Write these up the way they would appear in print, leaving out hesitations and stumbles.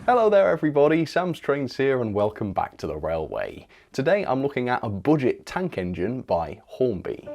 Hello there everybody, Sam's Trains here and welcome back to the railway. Today I'm looking at a budget tank engine by Hornby.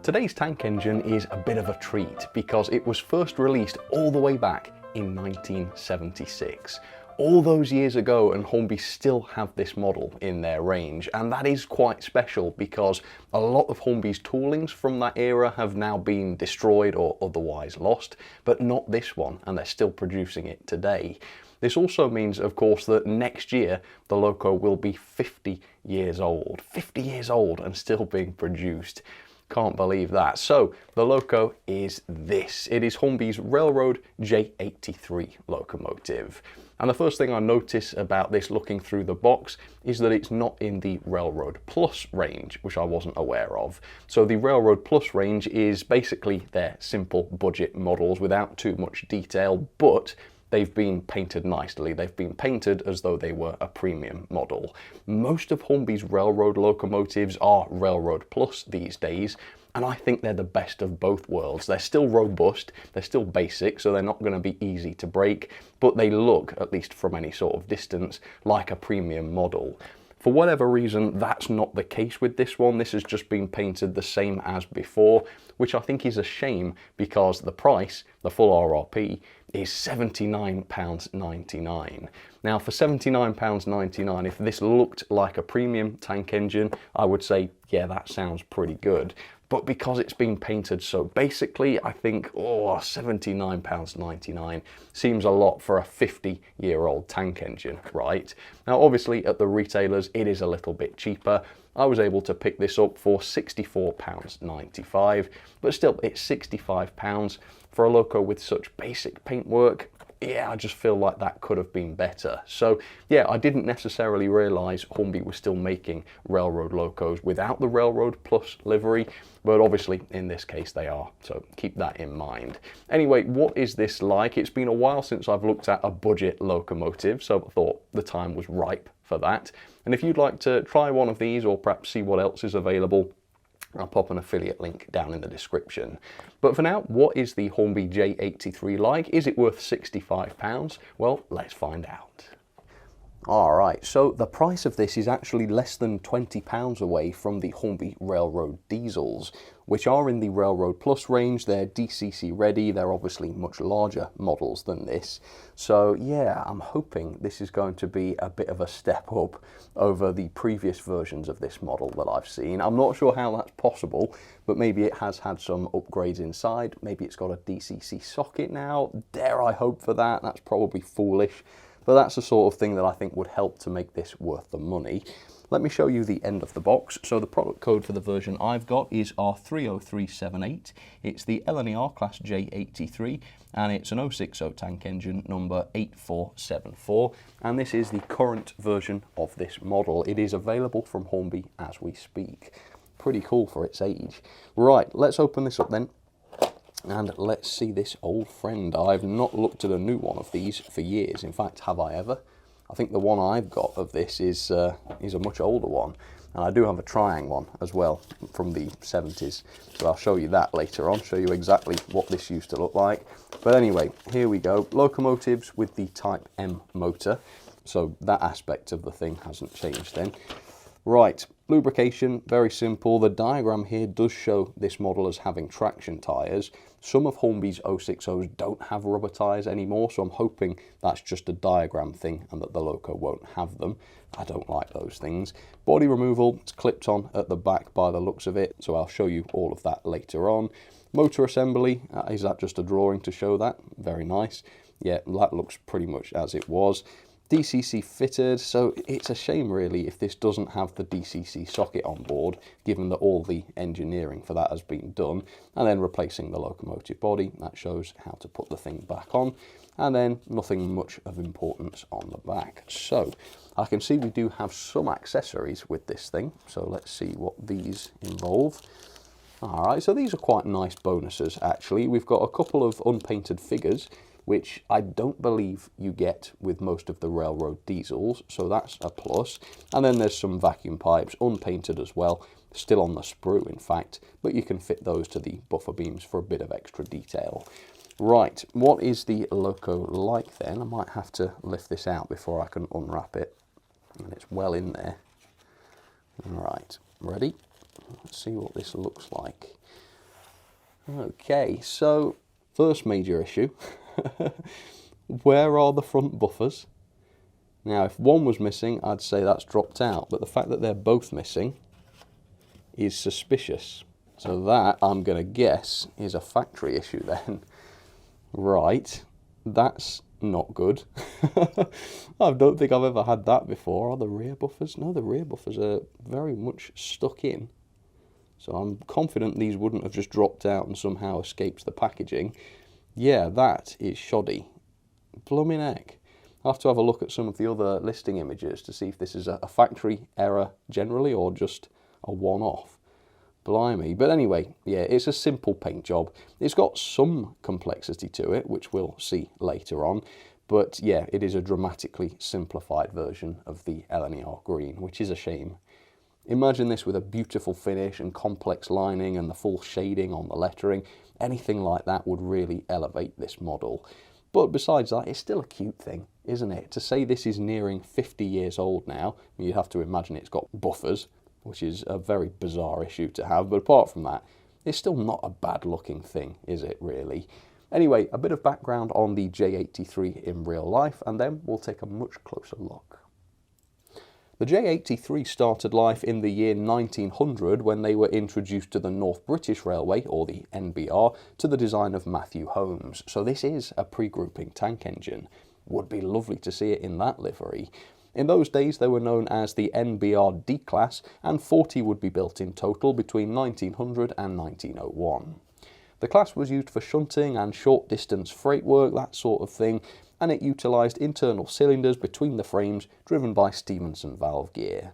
Today's tank engine is a bit of a treat because it was first released all the way back in 1976. All those years ago, and Hornby still have this model in their range, and that is quite special because a lot of Hornby's toolings from that era have now been destroyed or otherwise lost, but not this one, and they're still producing it today. This also means, of course, that next year the loco will be 50 years old. 50 years old and still being produced. Can't believe that. So the loco is this. It is Hornby's Railroad J83 locomotive. And the first thing I notice about this looking through the box is that it's not in the Railroad Plus range, which I wasn't aware of. So the Railroad Plus range is basically their simple budget models without too much detail, but they've been painted nicely. They've been painted as though they were a premium model. Most of Hornby's railroad locomotives are Railroad Plus these days, and I think they're the best of both worlds. They're still robust, they're still basic, so they're not going to be easy to break, but they look, at least from any sort of distance, like a premium model. For whatever reason, that's not the case with this one. This has just been painted the same as before, which I think is a shame because the price, the full RRP, is £79.99. Now for £79.99, if this looked like a premium tank engine, I would say, yeah, that sounds pretty good. But because it's been painted so basically, I think, oh, £79.99 seems a lot for a 50-year-old tank engine, right? Now, obviously, at the retailers, it is a little bit cheaper. I was able to pick this up for £64.95, but still, it's £65 for a loco with such basic paintwork. Yeah, I just feel like that could have been better. So yeah, I didn't necessarily realise Hornby was still making railroad locos without the Railroad Plus livery, but obviously in this case they are, so keep that in mind. Anyway, what is this like? It's been a while since I've looked at a budget locomotive, so I thought the time was ripe for that. And if you'd like to try one of these or perhaps see what else is available, I'll pop an affiliate link down in the description. But for now, what is the Hornby J83 like? Is it worth £65? Well, let's find out. Alright, so the price of this is actually less than £20 away from the Hornby Railroad diesels, which are in the Railroad Plus range. They're DCC ready, they're obviously much larger models than this. So yeah, I'm hoping this is going to be a bit of a step up over the previous versions of this model that I've seen. I'm not sure how that's possible, but maybe it has had some upgrades inside. Maybe it's got a DCC socket now. Dare I hope for that? That's probably foolish. But that's the sort of thing that I think would help to make this worth the money. Let me show you the end of the box. So the product code for the version I've got is R30378. It's the LNER class J83, and it's an 060 tank engine number 8474. And this is the current version of this model. It is available from Hornby as we speak. Pretty cool for its age. Right, let's open this up then. And let's see this old friend. I've not looked at a new one of these for years. In fact, have I ever? I think the one I've got of this is a much older one. And I do have a Triang one as well from the 70s. So I'll show you that later on, show you exactly what this used to look like. But anyway, here we go. Locomotives with the Type M motor. So that aspect of the thing hasn't changed then. Right, lubrication, very simple. The diagram here does show this model as having traction tyres. Some of Hornby's 060s don't have rubber tyres anymore, so I'm hoping that's just a diagram thing and that the loco won't have them. I don't like those things. Body removal, it's clipped on at the back by the looks of it, so I'll show you all of that later on. Motor assembly, is that just a drawing to show that? Very nice. Yeah, that looks pretty much as it was. DCC fitted, so it's a shame really if this doesn't have the DCC socket on board, given that all the engineering for that has been done. And then replacing the locomotive body, that shows how to put the thing back on. And then nothing much of importance on the back. So I can see we do have some accessories with this thing, so let's see what these involve. Alright, so these are quite nice bonuses actually. We've got a couple of unpainted figures which I don't believe you get with most of the railroad diesels, so that's a plus. And then there's some vacuum pipes, unpainted as well, still on the sprue in fact, but you can fit those to the buffer beams for a bit of extra detail. Right, what is the loco like then? I might have to lift this out before I can unwrap it, and it's well in there. Right, ready? Let's see what this looks like. Okay, so first major issue, where are the front buffers? Now, if one was missing, I'd say that's dropped out, but the fact that they're both missing is suspicious. So that, I'm going to guess, is a factory issue then. Right, that's not good. I don't think I've ever had that before. Are the rear buffers? No, the rear buffers are very much stuck in. So I'm confident these wouldn't have just dropped out and somehow escaped the packaging. Yeah, that is shoddy. Blooming heck. I'll have to have a look at some of the other listing images to see if this is a factory error generally or just a one-off. Blimey. But anyway, yeah, it's a simple paint job. It's got some complexity to it, which we'll see later on. But yeah, it is a dramatically simplified version of the LNER green, which is a shame. Imagine this with a beautiful finish and complex lining and the full shading on the lettering. Anything like that would really elevate this model. But besides that, it's still a cute thing, isn't it? To say this is nearing 50 years old now, you have to imagine it's got buffers, which is a very bizarre issue to have. But apart from that, it's still not a bad looking thing, is it really? Anyway, a bit of background on the J83 in real life, and then we'll take a much closer look. The J83 started life in the year 1900 when they were introduced to the North British Railway, or the NBR, to the design of Matthew Holmes. So this is a pre-grouping tank engine. Would be lovely to see it in that livery. In those days they were known as the NBR D-Class, and 40 would be built in total between 1900 and 1901. The class was used for shunting and short distance freight work, that sort of thing, and it utilised internal cylinders between the frames driven by Stephenson valve gear.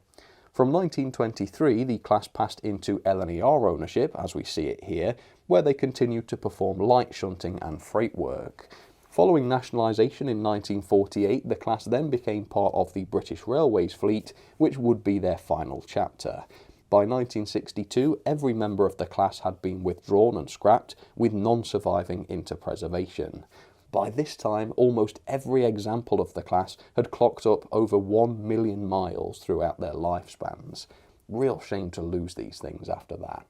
From 1923 the class passed into LNER ownership, as we see it here, where they continued to perform light shunting and freight work. Following nationalisation in 1948, the class then became part of the British Railways fleet, which would be their final chapter. By 1962, every member of the class had been withdrawn and scrapped, with none surviving into preservation. By this time, almost every example of the class had clocked up over 1 million miles throughout their lifespans. Real shame to lose these things after that.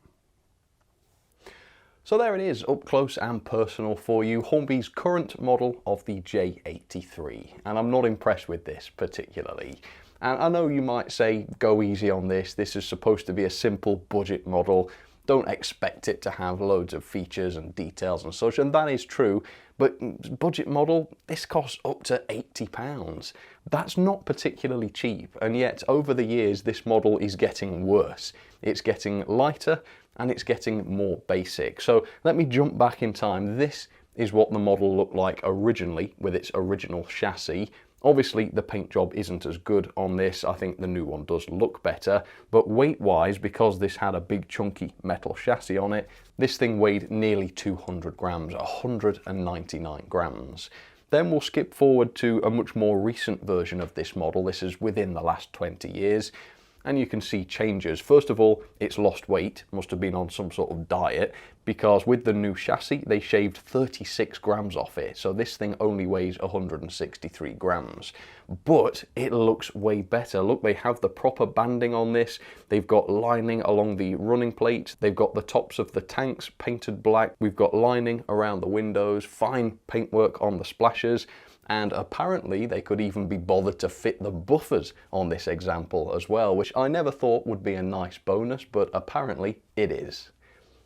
So there it is, up close and personal for you, Hornby's current model of the J83. And I'm not impressed with this particularly. And I know you might say, go easy on this, this is supposed to be a simple budget model. Don't expect it to have loads of features and details and such, and that is true, but budget model, this costs up to £80. That's not particularly cheap, and yet over the years this model is getting worse. It's getting lighter and it's getting more basic. So let me jump back in time. This is what the model looked like originally with its original chassis. Obviously the paint job isn't as good on this. I think the new one does look better, but weight wise, because this had a big chunky metal chassis on it, this thing weighed nearly 200 grams, 199 grams. Then we'll skip forward to a much more recent version of this model. This is within the last 20 years. And you can see changes. First of all, it's lost weight, must have been on some sort of diet, because with the new chassis they shaved 36 grams off it, so this thing only weighs 163 grams. But it looks way better. Look, they have the proper banding on this, they've got lining along the running plate, they've got the tops of the tanks painted black, we've got lining around the windows, fine paintwork on the splashers, and apparently they could even be bothered to fit the buffers on this example as well, which I never thought would be a nice bonus, but apparently it is.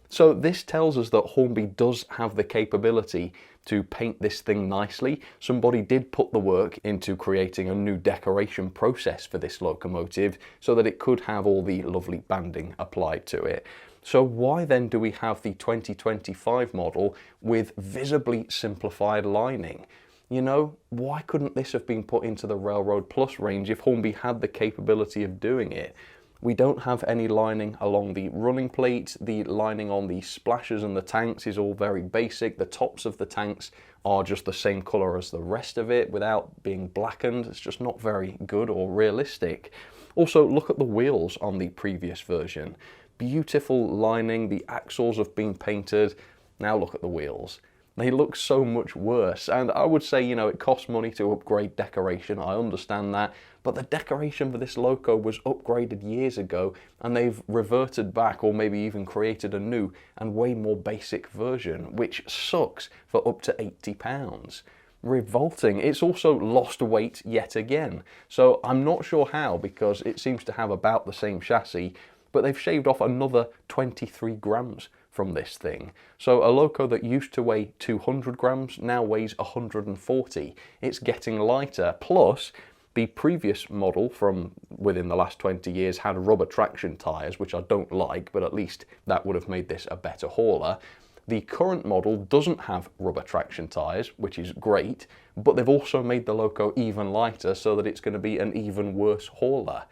So this tells us that Hornby does have the capability to paint this thing nicely. Somebody did put the work into creating a new decoration process for this locomotive so that it could have all the lovely banding applied to it. So why then do we have the 2025 model with visibly simplified lining? You know, why couldn't this have been put into the Railroad Plus range if Hornby had the capability of doing it? We don't have any lining along the running plate. The lining on the splashes and the tanks is all very basic. The tops of the tanks are just the same colour as the rest of it without being blackened. It's just not very good or realistic. Also, look at the wheels on the previous version. Beautiful lining, the axles have been painted. Now look at the wheels. They look so much worse, and I would say, you know, it costs money to upgrade decoration, I understand that, but the decoration for this loco was upgraded years ago, and they've reverted back, or maybe even created a new and way more basic version, which sucks for up to £80. Revolting. It's also lost weight yet again, so I'm not sure how, because it seems to have about the same chassis, but they've shaved off another 23 grams from this thing. So a loco that used to weigh 200 grams now weighs 140. It's getting lighter. Plus, the previous model from within the last 20 years had rubber traction tyres, which I don't like, but at least that would have made this a better hauler. The current model doesn't have rubber traction tyres, which is great, but they've also made the loco even lighter so that it's going to be an even worse hauler.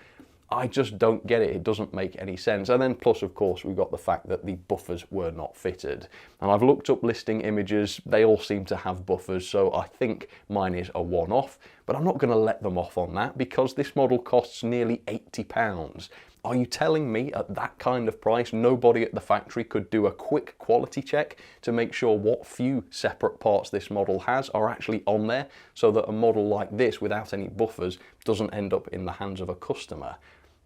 I just don't get it. It doesn't make any sense. And then plus, of course, we've got the fact that the buffers were not fitted. And I've looked up listing images. They all seem to have buffers, so I think mine is a one-off. But I'm not going to let them off on that because this model costs nearly £80. Are you telling me at that kind of price, nobody at the factory could do a quick quality check to make sure what few separate parts this model has are actually on there, so that a model like this without any buffers doesn't end up in the hands of a customer?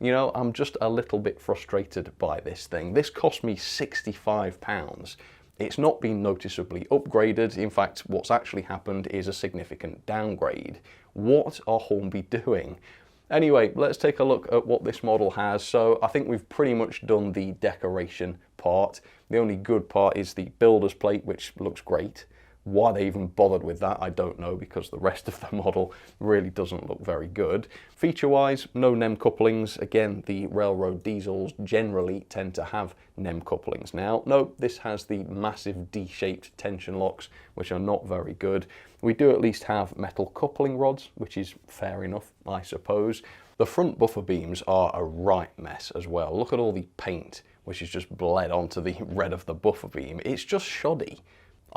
You know, I'm just a little bit frustrated by this thing. This cost me £65. It's not been noticeably upgraded. In fact, what's actually happened is a significant downgrade. What are Hornby doing? Anyway, let's take a look at what this model has. So I think we've pretty much done the decoration part. The only good part is the builder's plate, which looks great. Why they even bothered with that, I don't know, because the rest of the model really doesn't look very good. Feature-wise, no NEM couplings. Again, the railroad diesels generally tend to have NEM couplings now. No, this has the massive D-shaped tension locks, which are not very good. We do at least have metal coupling rods, which is fair enough, I suppose. The front buffer beams are a right mess as well. Look at all the paint, which is just bled onto the red of the buffer beam. It's just shoddy.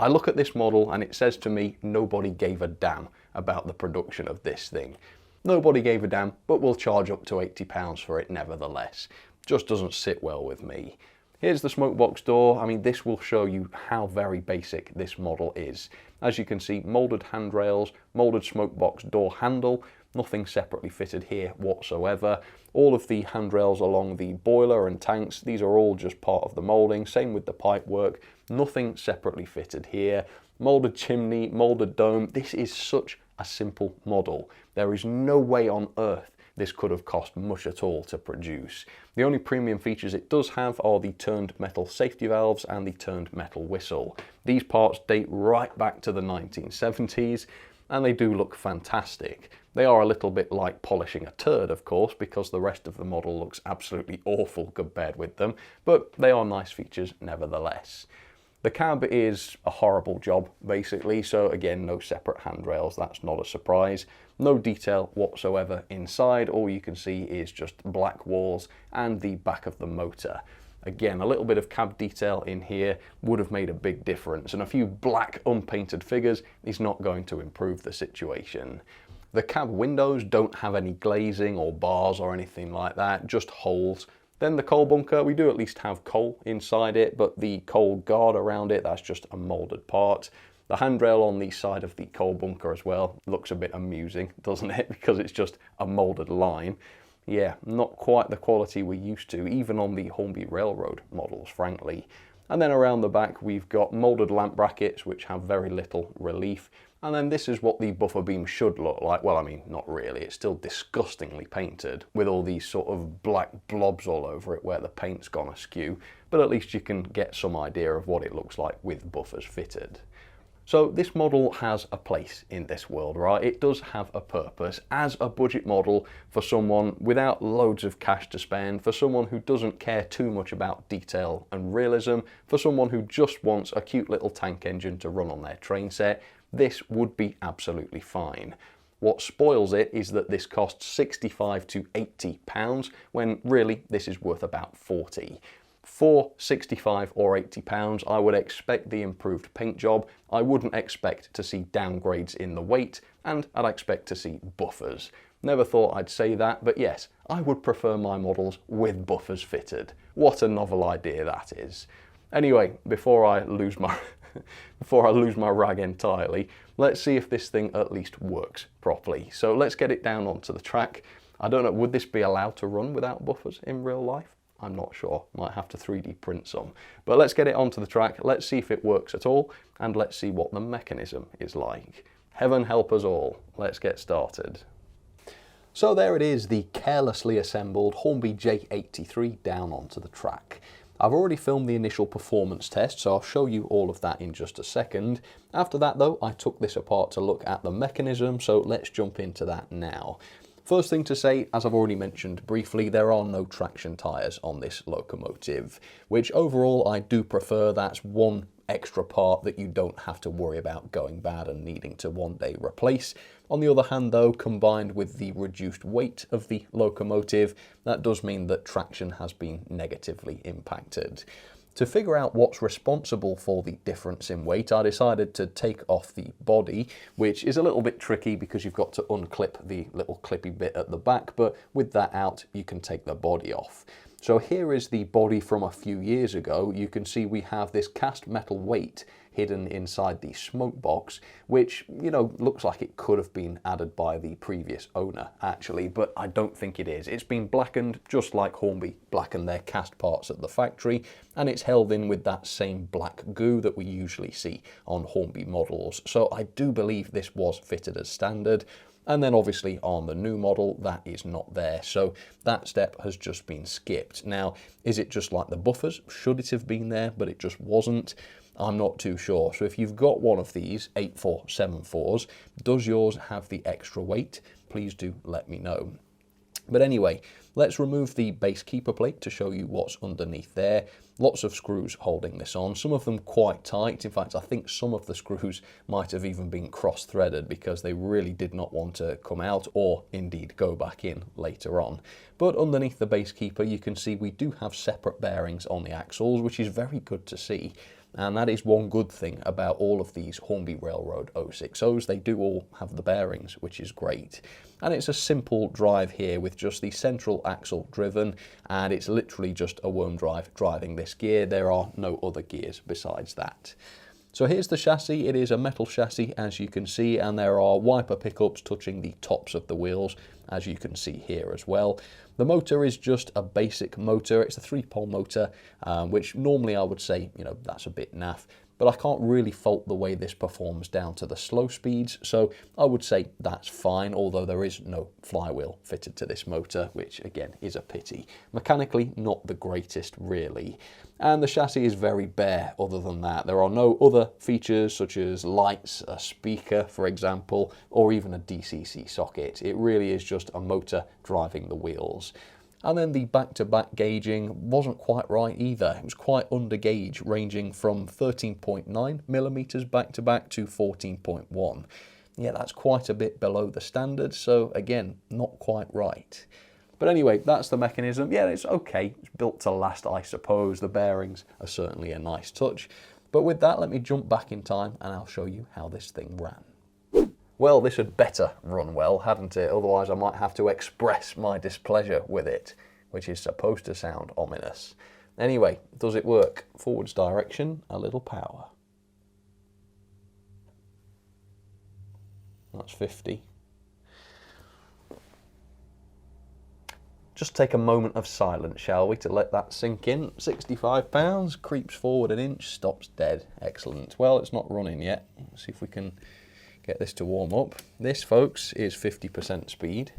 I look at this model and it says to me, nobody gave a damn about the production of this thing. Nobody gave a damn, but we'll charge up to £80 for it nevertheless. Just doesn't sit well with me. Here's the smoke box door. I mean, this will show you how very basic this model is. As you can see, moulded handrails, moulded smoke box door handle, nothing separately fitted here whatsoever. All of the handrails along the boiler and tanks, these are all just part of the moulding. Same with the pipe work, nothing separately fitted here. Moulded chimney, moulded dome. This is such a simple model. There is no way on earth this could have cost much at all to produce. The only premium features it does have are the turned metal safety valves and the turned metal whistle. These parts date right back to the 1970s. And they do look fantastic. They are a little bit like polishing a turd, of course, because the rest of the model looks absolutely awful compared with them, but they are nice features nevertheless. The cab is a horrible job, basically, so again, no separate handrails, that's not a surprise. No detail whatsoever inside, all you can see is just black walls and the back of the motor. Again, a little bit of cab detail in here would have made a big difference, and a few black unpainted figures is not going to improve the situation. The cab windows don't have any glazing or bars or anything like that, just holes. Then the coal bunker, we do at least have coal inside it, but the coal guard around it, that's just a moulded part. The handrail on the side of the coal bunker as well looks a bit amusing, doesn't it? Because it's just a moulded line. Yeah, not quite the quality we're used to, even on the Hornby Railroad models, frankly. And then around the back, we've got moulded lamp brackets, which have very little relief. And then this is what the buffer beam should look like. Well, I mean, not really. It's still disgustingly painted with all these sort of black blobs all over it where the paint's gone askew. But at least you can get some idea of what it looks like with buffers fitted. So this model has a place in this world, right? It does have a purpose as a budget model for someone without loads of cash to spend, for someone who doesn't care too much about detail and realism, for someone who just wants a cute little tank engine to run on their train set. This would be absolutely fine. What spoils it is that this costs £65 to £80, when really this is worth about £40. For £65 or £80, I would expect the improved paint job. I wouldn't expect to see downgrades in the weight, and I'd expect to see buffers. Never thought I'd say that, but yes, I would prefer my models with buffers fitted. What a novel idea that is. Anyway, before I lose my rag entirely, let's see if this thing at least works properly. So let's get it down onto the track. I don't know, would this be allowed to run without buffers in real life? I'm not sure, might have to 3D print some. But let's get it onto the track, let's see if it works at all, and let's see what the mechanism is like. Heaven help us all, let's get started. So there it is, the carelessly assembled Hornby J83 down onto the track. I've already filmed the initial performance test, so I'll show you all of that in just a second. After that though, I took this apart to look at the mechanism, so let's jump into that now. First thing to say, as I've already mentioned briefly, there are no traction tyres on this locomotive, which overall I do prefer. That's one extra part that you don't have to worry about going bad and needing to one day replace. On the other hand though, combined with the reduced weight of the locomotive, that does mean that traction has been negatively impacted. To figure out what's responsible for the difference in weight, I decided to take off the body, which is a little bit tricky because you've got to unclip the little clippy bit at the back, but with that out, you can take the body off. So here is the body from a few years ago. You can see we have this cast metal weight hidden inside the smoke box, which, you know, looks like it could have been added by the previous owner actually, but I don't think it is. It's been blackened just like Hornby blackened their cast parts at the factory, and it's held in with that same black goo that we usually see on Hornby models. So I do believe this was fitted as standard. And then obviously on the new model, that is not there. So that step has just been skipped. Now, is it just like the buffers? Should it have been there, but it just wasn't? I'm not too sure. So if you've got one of these 8474s, does yours have the extra weight? Please do let me know. But anyway, let's remove the base keeper plate to show you what's underneath there. Lots of screws holding this on, some of them quite tight. In fact, I think some of the screws might have even been cross-threaded because they really did not want to come out or indeed go back in later on. But underneath the base keeper, you can see we do have separate bearings on the axles, which is very good to see. And that is one good thing about all of these Hornby Railroad 060s. They do all have the bearings, which is great. And it's a simple drive here with just the central axle driven, and it's literally just a worm drive driving this gear. There are no other gears besides that. So here's the chassis. It is a metal chassis, as you can see, and there are wiper pickups touching the tops of the wheels, as you can see here as well. The motor is just a basic motor. It's a 3-pole motor, which normally I would say, you know, that's a bit naff, but I can't really fault the way this performs down to the slow speeds, so I would say that's fine, although there is no flywheel fitted to this motor, which again is a pity. Mechanically, not the greatest really. And the chassis is very bare other than that. There are no other features such as lights, a speaker for example, or even a DCC socket. It really is just a motor driving the wheels. And then the back-to-back gauging wasn't quite right either. It was quite under gauge, ranging from 13.9mm back-to-back to 14.1. Yeah, that's quite a bit below the standard, so again, not quite right. But anyway, that's the mechanism. Yeah, it's okay. It's built to last, I suppose. The bearings are certainly a nice touch. But with that, let me jump back in time and I'll show you how this thing ran. Well, this had better run well, hadn't it? Otherwise I might have to express my displeasure with it, which is supposed to sound ominous. Anyway, does it work? Forwards direction, a little power. That's 50. Just take a moment of silence, shall we, to let that sink in. 65 pounds, creeps forward an inch, stops dead. Excellent. Well, it's not running yet. Let's see if we can get this to warm up. This, folks, is 50% speed.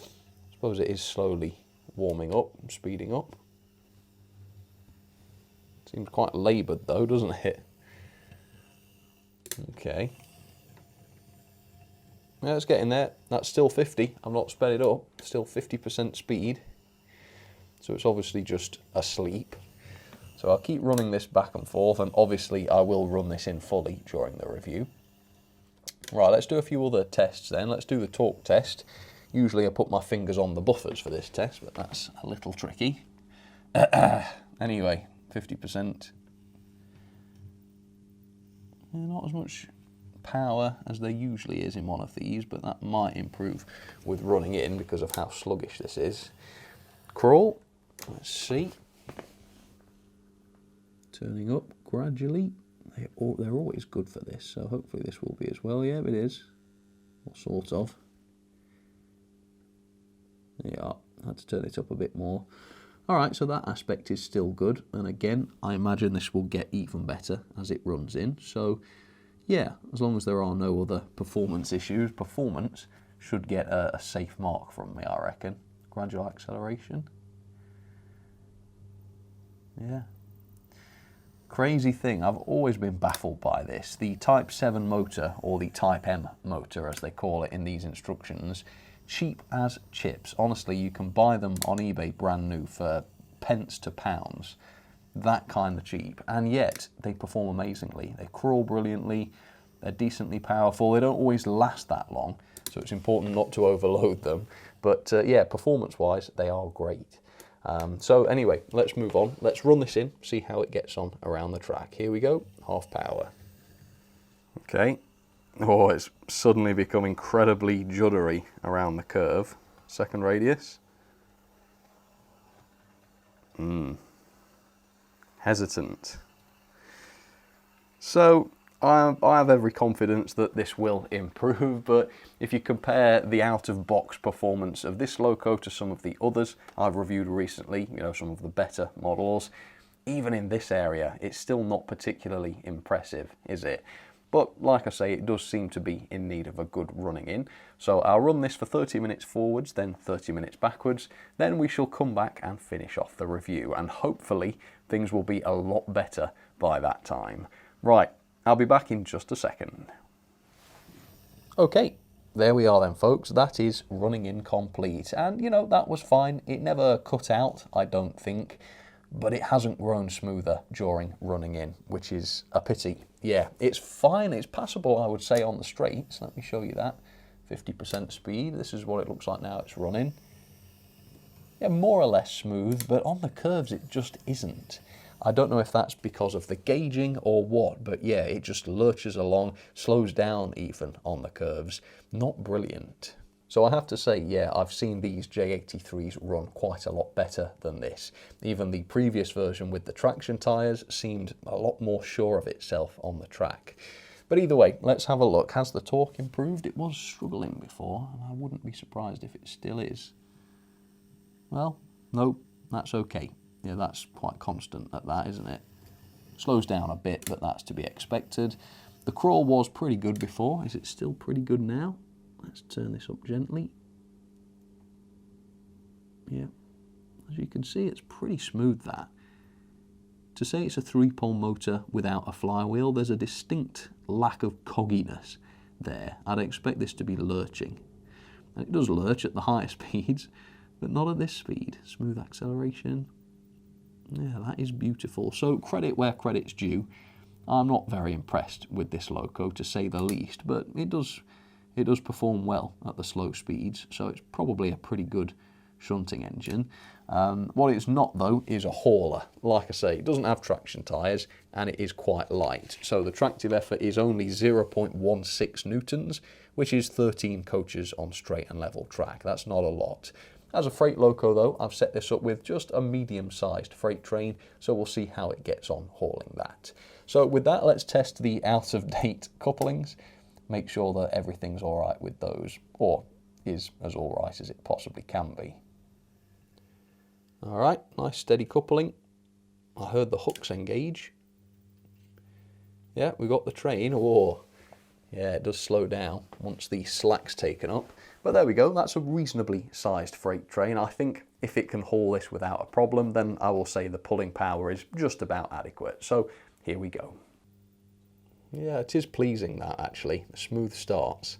I suppose it is slowly warming up, speeding up. Seems quite laboured though, doesn't it? Okay. Yeah, it's getting there. That's still 50. I've not sped it up. Still 50% speed. So it's obviously just asleep. So I'll keep running this back and forth, and obviously I will run this in fully during the review. Right, let's do a few other tests then. Let's do the torque test. Usually I put my fingers on the buffers for this test, but that's a little tricky. Anyway, 50%. Not as much power as there usually is in one of these, but that might improve with running in because of how sluggish this is. Crawl, let's see. Turning up gradually. They're always good for this, so hopefully this will be as well. Yeah, it is. Or sort of. There you are. I had to turn it up a bit more. Alright, so that aspect is still good, and again, I imagine this will get even better as it runs in. So, yeah, as long as there are no other performance issues, performance should get a safe mark from me, I reckon. Gradual acceleration. Yeah. Crazy thing, I've always been baffled by this. The Type 7 motor, or the Type M motor as they call it in these instructions, cheap as chips. Honestly, you can buy them on eBay brand new for pence to pounds. That kind of cheap. And yet, they perform amazingly. They crawl brilliantly, they're decently powerful, they don't always last that long, so it's important not to overload them. But yeah, performance-wise, they are great. So anyway, let's move on. Let's run this in, see how it gets on around the track. Here we go, half power. Okay. Oh, it's suddenly become incredibly juddery around the curve. Second radius. Hesitant. So, I have every confidence that this will improve, but if you compare the out-of-box performance of this loco to some of the others I've reviewed recently, you know, some of the better models, even in this area, it's still not particularly impressive, is it? But like I say, it does seem to be in need of a good running in. So I'll run this for 30 minutes forwards, then 30 minutes backwards. Then we shall come back and finish off the review. And hopefully things will be a lot better by that time. Right, I'll be back in just a second. Okay, there we are then, folks. That is running in complete. And, you know, that was fine. It never cut out, I don't think. But it hasn't grown smoother during running in, which is a pity. Yeah, it's fine, it's passable, I would say, on the straights. Let me show you that. 50% speed, this is what it looks like now it's running. Yeah, more or less smooth, but on the curves it just isn't. I don't know if that's because of the gauging or what, but yeah, it just lurches along, slows down even on the curves. Not brilliant. So I have to say, yeah, I've seen these J83s run quite a lot better than this. Even the previous version with the traction tyres seemed a lot more sure of itself on the track. But either way, let's have a look. Has the torque improved? It was struggling before, and I wouldn't be surprised if it still is. Well, no, that's okay. Yeah, that's quite constant at that, isn't it? Slows down a bit, but that's to be expected. The crawl was pretty good before. Is it still pretty good now? Let's turn this up gently. Yeah, as you can see, it's pretty smooth, that. To say it's a 3-pole motor without a flywheel, there's a distinct lack of cogginess there. I'd expect this to be lurching. And it does lurch at the higher speeds, but not at this speed. Smooth acceleration. Yeah, that is beautiful. So credit where credit's due. I'm not very impressed with this loco, to say the least, but it does perform well at the slow speeds, so it's probably a pretty good shunting engine. What it's not, though, is a hauler. Like I say, it doesn't have traction tyres, and it is quite light. So the tractive effort is only 0.16 newtons, which is 13 coaches on straight and level track. That's not a lot. As a freight loco, though, I've set this up with just a medium-sized freight train, so we'll see how it gets on hauling that. So with that, let's test the out-of-date couplings. Make sure that everything's all right with those, or is as all right as it possibly can be. All right, nice steady coupling. I heard the hooks engage. Yeah, we got the train. Oh, yeah, it does slow down once the slack's taken up. But there we go, that's a reasonably sized freight train. I think if it can haul this without a problem, then I will say the pulling power is just about adequate. So here we go. Yeah, it is pleasing, that, actually, the smooth starts.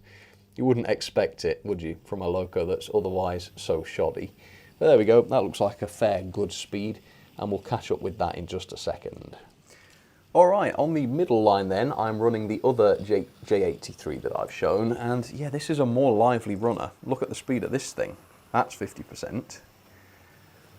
You wouldn't expect it, would you, from a loco that's otherwise so shoddy. But there we go, that looks like a fair good speed, and we'll catch up with that in just a second. Alright, on the middle line then, I'm running the other J83 that I've shown, and yeah, this is a more lively runner. Look at the speed of this thing. That's 50%.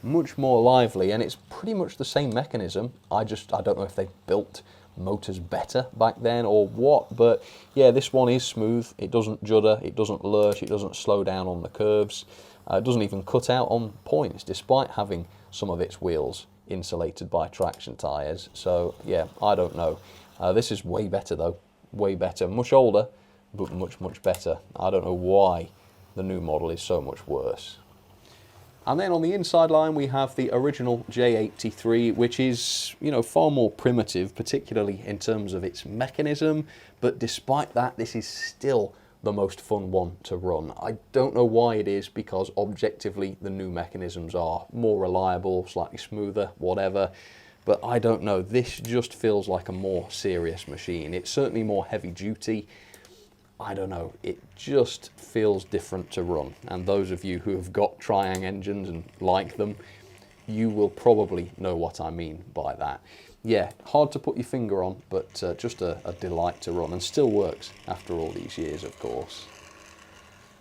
Much more lively, and it's pretty much the same mechanism. I don't know if they built motors better back then or what, but yeah, this one is smooth. It doesn't judder, it doesn't lurch, it doesn't slow down on the curves. It doesn't even cut out on points, despite having some of its wheels insulated by traction tyres. So yeah, I don't know. This is way better though, way better. Much older, but much better. I don't know why the new model is so much worse. And then on the inside line we have the original J83, which is, you know, far more primitive, particularly in terms of its mechanism, but despite that, this is still the most fun one to run. I don't know why it is, because objectively the new mechanisms are more reliable, slightly smoother, whatever, but I don't know, this just feels like a more serious machine. It's certainly more heavy duty. I don't know, it just feels different to run, and those of you who have got Triang engines and like them, you will probably know what I mean by that. Yeah, hard to put your finger on, but just a delight to run, and still works after all these years, of course.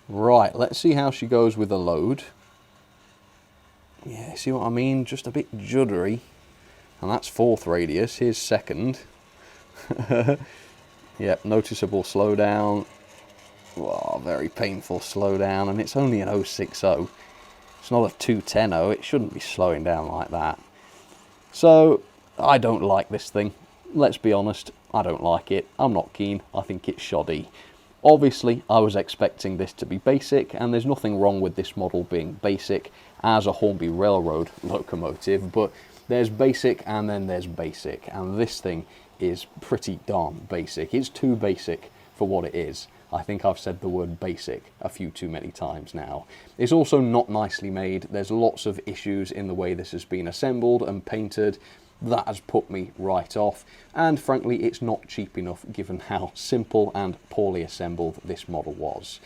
Right, let's see how she goes with a load. Yeah, see what I mean? Just a bit juddery. And that's fourth radius, here's second. Yep, noticeable slowdown. Wow, very painful slowdown, and it's only an 060. It's not a 210. It shouldn't be slowing down like that. So, I don't like this thing. Let's be honest, I don't like it. I'm not keen. I think it's shoddy. Obviously, I was expecting this to be basic, and there's nothing wrong with this model being basic as a Hornby Railroad locomotive, but there's basic and then there's basic, and this thing is pretty darn basic. It's too basic for what it is. I think I've said the word basic a few too many times now. It's also not nicely made. There's lots of issues in the way this has been assembled and painted. That has put me right off, and frankly it's not cheap enough given how simple and poorly assembled this model was.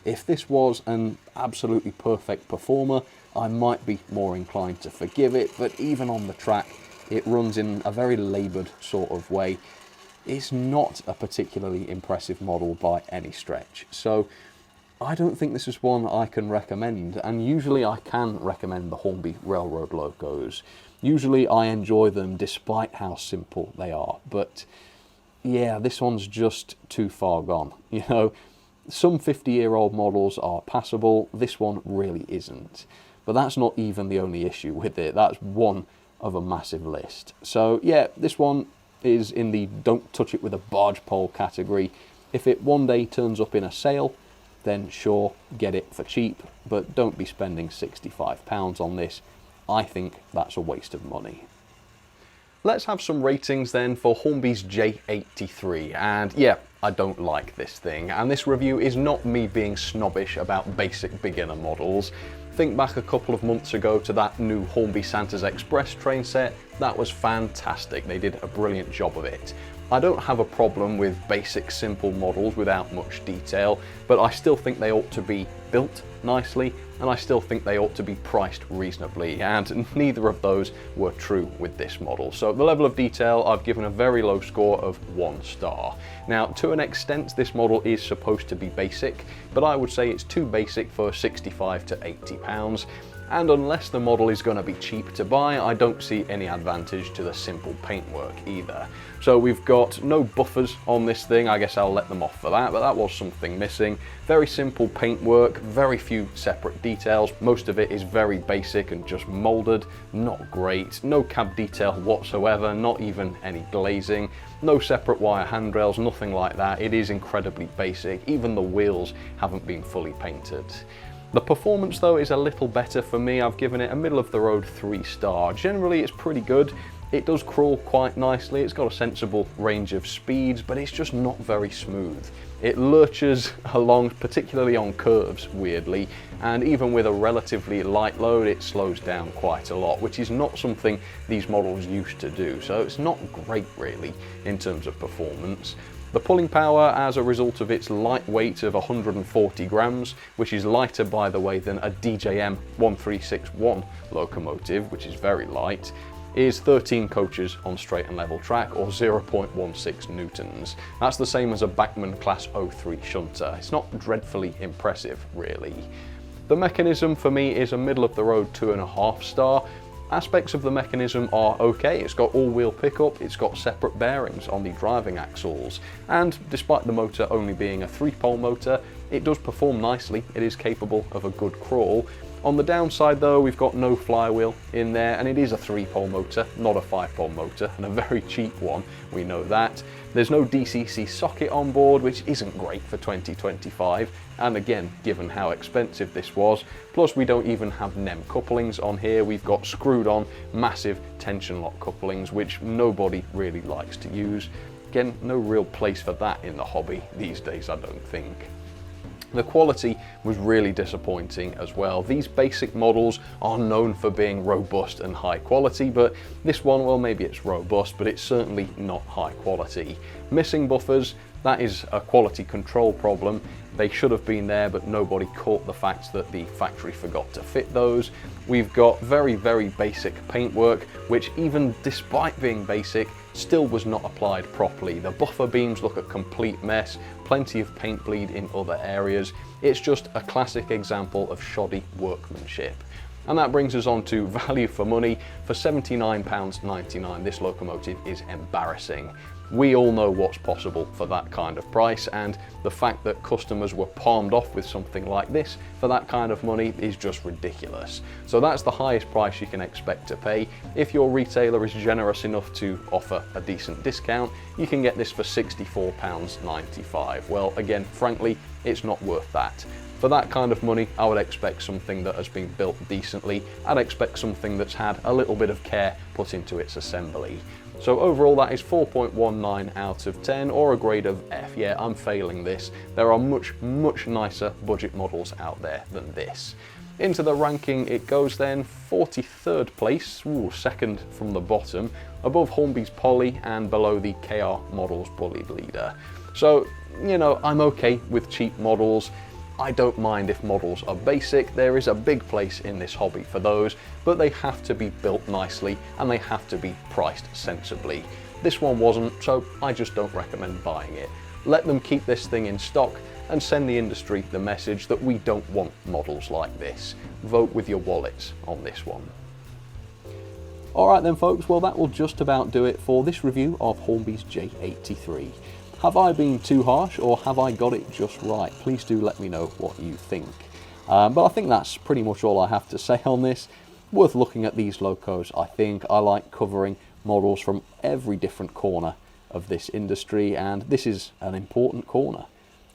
If this was an absolutely perfect performer, I might be more inclined to forgive it, but even on the track it runs in a very laboured sort of way. It's not a particularly impressive model by any stretch, so I don't think this is one I can recommend, and usually I can recommend the Hornby Railroad locos. Usually I enjoy them despite how simple they are, but yeah, this one's just too far gone. You know, some 50-year-old models are passable, this one really isn't. But that's not even the only issue with it, that's one of a massive list. So yeah, this one is in the don't touch it with a barge pole category. If it one day turns up in a sale, then sure, get it for cheap, but don't be spending £65 on this. I think that's a waste of money. Let's have some ratings then for Hornby's J83, and yeah, I don't like this thing, and this review is not me being snobbish about basic beginner models. Think back a couple of months ago to that new Hornby Santa's Express train set. That was fantastic, they did a brilliant job of it. I don't have a problem with basic simple models without much detail, but I still think they ought to be built nicely, and I still think they ought to be priced reasonably, and neither of those were true with this model. So the level of detail, I've given a very low score of 1 star. Now, to an extent, this model is supposed to be basic, but I would say it's too basic for £65 to £80. And unless the model is going to be cheap to buy, I don't see any advantage to the simple paintwork either. So we've got no buffers on this thing, I guess I'll let them off for that, but that was something missing. Very simple paintwork, very few separate details, most of it is very basic and just moulded, not great. No cab detail whatsoever, not even any glazing, no separate wire handrails, nothing like that. It is incredibly basic, even the wheels haven't been fully painted. The performance though is a little better for me. I've given it a middle of the road 3 star. Generally it's pretty good. It does crawl quite nicely. It's got a sensible range of speeds, but it's just not very smooth. It lurches along, particularly on curves, weirdly, and even with a relatively light load, it slows down quite a lot, which is not something these models used to do. So it's not great really in terms of performance. The pulling power, as a result of its light weight of 140 grams, which is lighter by the way than a DJM 1361 locomotive, which is very light, is 13 coaches on straight and level track, or 0.16 newtons. That's the same as a Bachmann Class 03 shunter. It's not dreadfully impressive, really. The mechanism for me is a middle of the road 2.5 star. Aspects of the mechanism are okay. It's got all-wheel pickup, it's got separate bearings on the driving axles, and despite the motor only being a 3-pole motor, it does perform nicely. It is capable of a good crawl. On the downside though, we've got no flywheel in there, and it is a 3-pole motor, not a 5-pole motor, and a very cheap one, we know that. There's no DCC socket on board, which isn't great for 2025, and again, given how expensive this was, plus we don't even have NEM couplings on here. We've got screwed on massive tension lock couplings, which nobody really likes to use. Again, no real place for that in the hobby these days, I don't think. The quality was really disappointing as well. These basic models are known for being robust and high quality, but this one, well, maybe it's robust, but it's certainly not high quality. Missing buffers, that is a quality control problem. They should have been there, but nobody caught the fact that the factory forgot to fit those. We've got very, very basic paintwork, which even despite being basic, still was not applied properly. The buffer beams look a complete mess, plenty of paint bleed in other areas. It's just a classic example of shoddy workmanship. And that brings us on to value for money. For £79.99, this locomotive is embarrassing. We all know what's possible for that kind of price, and the fact that customers were palmed off with something like this for that kind of money is just ridiculous. So that's the highest price you can expect to pay. If your retailer is generous enough to offer a decent discount, you can get this for £64.95. Well, again, frankly, it's not worth that. For that kind of money, I would expect something that has been built decently. I'd expect something that's had a little bit of care put into its assembly. So overall, that is 4.19 out of 10, or a grade of F. Yeah, I'm failing this. There are much, much nicer budget models out there than this. Into the ranking it goes then. 43rd place, second from the bottom, above Hornby's Poly and below the KR Models Bully Leader. So, you know, I'm okay with cheap models. I don't mind if models are basic. There is a big place in this hobby for those, but they have to be built nicely and they have to be priced sensibly. This one wasn't, so I just don't recommend buying it. Let them keep this thing in stock and send the industry the message that we don't want models like this. Vote with your wallets on this one. Alright then folks, well that will just about do it for this review of Hornby's J83. Have I been too harsh, or have I got it just right? Please do let me know what you think. But I think that's pretty much all I have to say on this. Worth looking at these locos, I think. I like covering models from every different corner of this industry, and this is an important corner.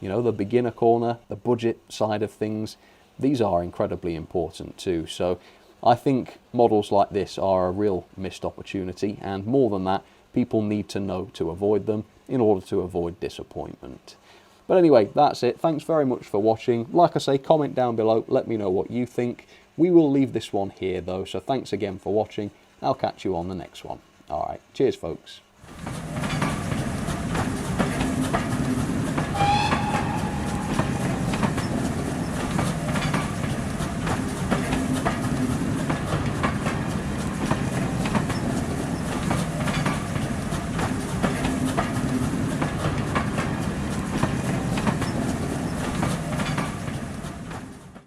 You know, the beginner corner, the budget side of things, these are incredibly important too. So I think models like this are a real missed opportunity, and more than that, people need to know to avoid them in order to avoid disappointment. But anyway, that's it. Thanks very much for watching. Like I say, comment down below, let me know what you think. We will leave this one here though, so thanks again for watching. I'll catch you on the next one. Alright, cheers folks.